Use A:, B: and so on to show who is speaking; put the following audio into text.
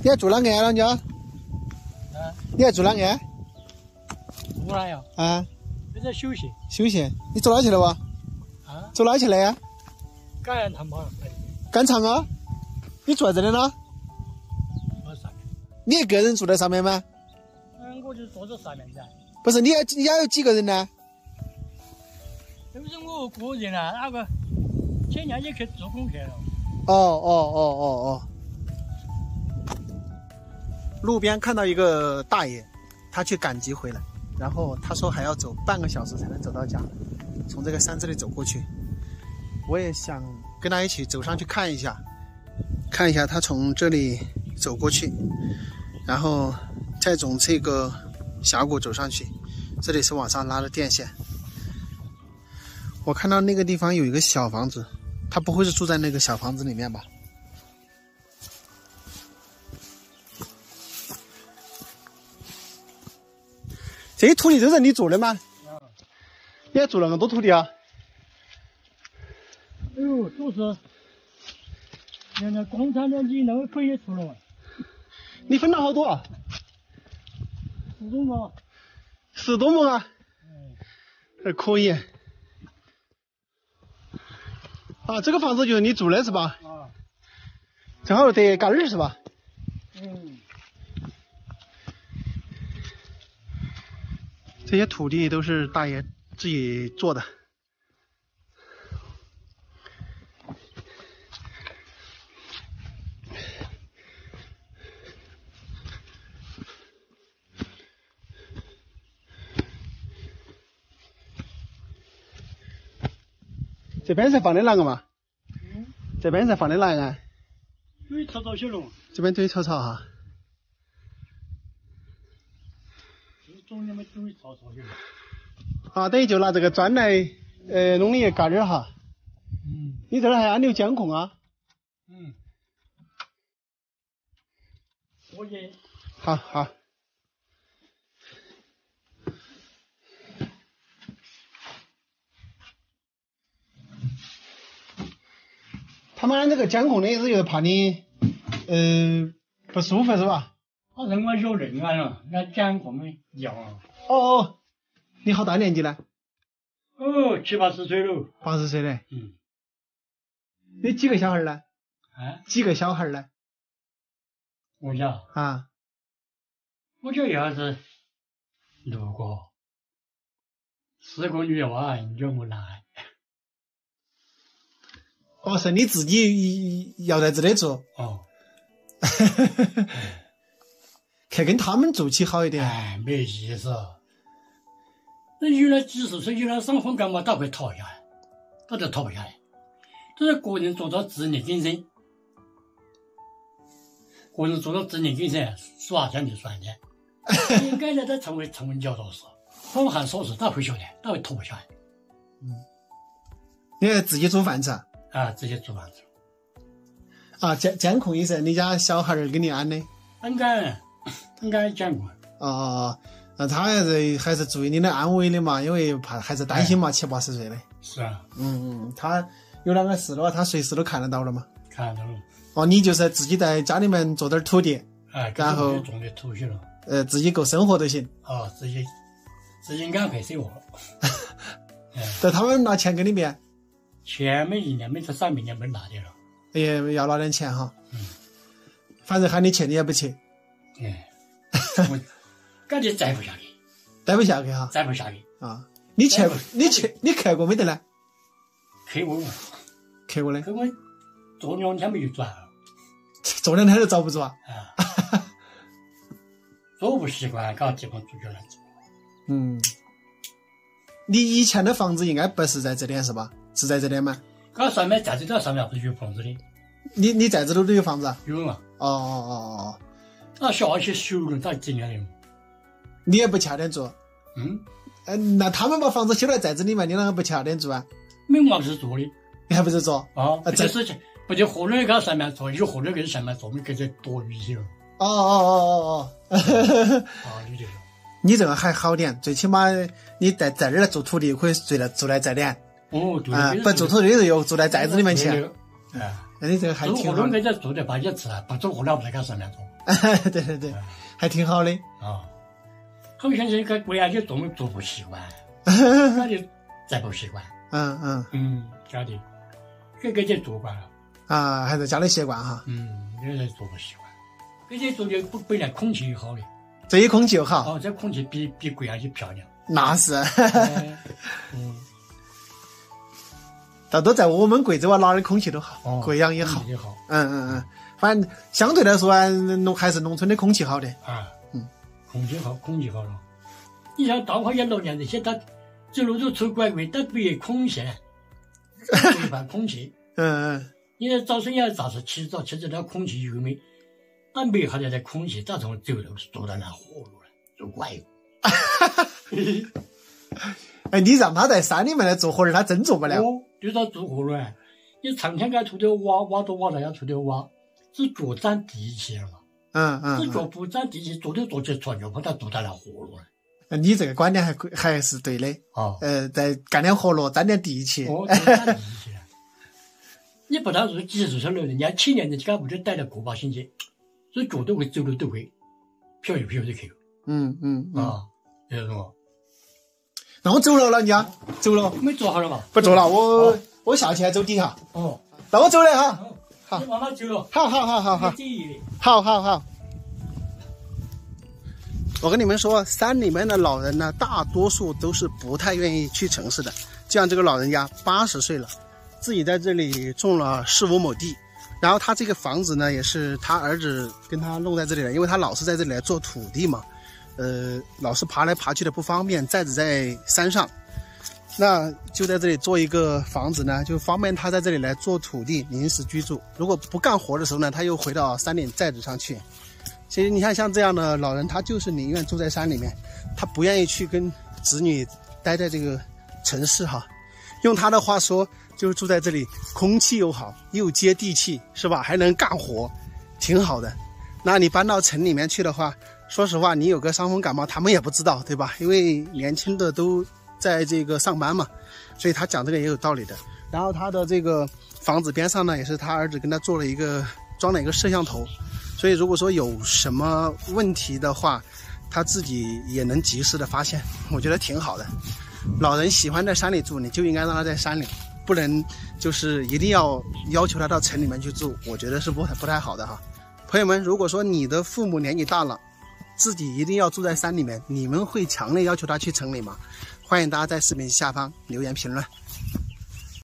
A: 你还住哪个啊，老娘？啊？你还住哪个？
B: 住哪呀？
A: 啊？
B: 就在休息。
A: 休息？你走哪去了哇？
B: 啊？
A: 走哪去了呀？
B: 赶长跑。
A: 赶场啊？你住在这里呢？
B: 我上面。
A: 你一个人住在上面吗？
B: 我就坐在上面噻。
A: 不是，你还有几个人呢？
B: 这不是我个人啊，那个前年也去做工去了。
A: 哦。路边看到一个大爷，他去赶集回来，然后他说还要走半个小时才能走到家，从这个山这里走过去。我也想跟他一起走上去看一下他从这里走过去，然后再从这个峡谷走上去。这里是往上拉的电线。我看到那个地方有一个小房子，他不会是住在那个小房子里面吧？这些土地都是你做的吗？你还做那么多土地啊？
B: 哎呦，都是那共产党你那个可以出了。
A: 你分了好多啊
B: 10多亩。
A: 10多亩啊？还可以。啊，这个房子就是你住的是吧？
B: 啊。
A: 正好得干儿是吧？这些土地都是大爷自己做的。这边是放的哪个嘛？这边是放的哪个？
B: 堆草草些了。
A: 这边堆草草哈。
B: 中间没堆草草些了。
A: 啊，等于就拿这个砖来弄的一杆儿哈。你这儿还安有监控啊？
B: 我也。
A: 好。他们安这个监控的意思就是怕你不舒服是吧？
B: 他认为有人了，那监控的要。
A: 哦，你好大年纪呢
B: ？7、80岁了。
A: 80岁的。你几个小孩呢？几个小孩呢？
B: 我家。我家也是6个，4个女娃，1个男。
A: 哦，是你自己要在这里住？看跟他们住起好一点。
B: 没意思。那有了几十岁，有了上婚干嘛，他会逃下来，他就逃不下来。这是个人做到自力更生，耍钱就算钱。应该呢，他成为教导师，放寒少时，他会晓得，他会脱不下来。
A: 你自己煮饭吃？
B: 自己煮饭吃。
A: 监控意思，你家小孩儿给你安的？
B: 应该监控。
A: 那他还是注意你的安危的嘛，因为怕还是担心嘛，7、80岁的。
B: 是啊。
A: 他有哪个事的话，他随时都看得到了嘛。
B: 看得到了。
A: 你就是自己在家里面做点土地，然后
B: 种点土去了。
A: 自己够生活就行。
B: 自己安排生活。
A: 但他们拿钱给你没？
B: 钱每一年每次3每年没拿的了。
A: 也要拿点钱哈。反正喊你去你也不去。
B: 我感觉待不下去。
A: 待不下去哈。
B: 待不下去。
A: 你去过没得呢？
B: 去过的。可我坐2天没就转了。
A: 坐2天都遭不住啊？
B: 坐不习惯，搞地方住就难住。
A: 你以前的房子应该不是在这边是吧？是在这边吗？
B: 刚上面在这条上面不是有房子的？
A: 你在这都有房子啊？
B: 有啊。那下去修了咋进来的？
A: 你也不去那边住？那他们把房子修来在这里面，你啷个不去那边住啊？
B: 没我不是做的。
A: 你还不是做？
B: 这事情不就河那个上面做，有河那个上面做，没给这多余些了。你这个。
A: 你这个还好点，最起码你在这儿做土地可以住来在点。
B: 对。
A: 不做土地就住在寨子里面去。那你这个还挺好。
B: 走活路给这做的把些吃了，不走活路不在干上面做。
A: 对对对，还挺好的。
B: 啊，好像是个国家就做不习惯，家里再不习惯。家里给这做惯了。
A: 啊，还是家里习惯哈。
B: 有人做不习惯。给这做的本来空气好的。
A: 这一空气又好。
B: 哦，这空气比国家去漂亮。
A: 那是。都在我们贵州啊，哪儿的空气都好，贵阳也好。反正相对来说啊，还是农村的空气好的。
B: 空气好了。你像大花园老年这些，他走路都出拐拐，他不有空气，违反空气。你看早晨要咋是起早吃这条空气优美，那没好的空气，咋从走路走到那活路了，走拐。
A: 哎，你让他在山里面来做活儿，他真做不了。
B: 就是他做活儿，你长天给他出头挖都挖到要出头挖，是脚沾地气了嘛？是脚不沾地气，做起船就把他做到那活路了。
A: 你这个观点还是对的。再干点活路，沾点地气。
B: 沾地气。你不但是几十岁了，人家7年的干部就带了个把星期，所以脚都会走路都会飘一飘就去。有什么？
A: 那我走了，老人家走了。
B: 没做好了嘛？
A: 不做了，我下去还走底下。那我走了哈。好，
B: 你慢慢走了。
A: 好。我跟你们说，山里面的老人呢，大多数都是不太愿意去城市的。就像这个老人家80岁了，自己在这里种了4、5亩地，然后他这个房子呢，也是他儿子跟他弄在这里的，因为他老是在这里来做土地嘛。老是爬来爬去的不方便，寨子在山上，那就在这里做一个房子呢，就方便他在这里来做土地临时居住。如果不干活的时候呢，他又回到山顶寨子上去。其实你看像这样的老人，他就是宁愿住在山里面，他不愿意去跟子女待在这个城市哈。用他的话说，就是住在这里，空气又好，又接地气，是吧？还能干活，挺好的。那你搬到城里面去的话，说实话，你有个伤风感冒，他们也不知道，对吧？因为年轻的都在这个上班嘛，所以他讲这个也有道理的。然后他的这个房子边上呢，也是他儿子跟他装了一个摄像头，所以如果说有什么问题的话，他自己也能及时的发现，我觉得挺好的。老人喜欢在山里住，你就应该让他在山里，不能就是一定要求他到城里面去住，我觉得是不太好的哈。朋友们，如果说你的父母年纪大了，自己一定要住在山里面，你们会强烈要求他去城里吗？欢迎大家在视频下方留言评论。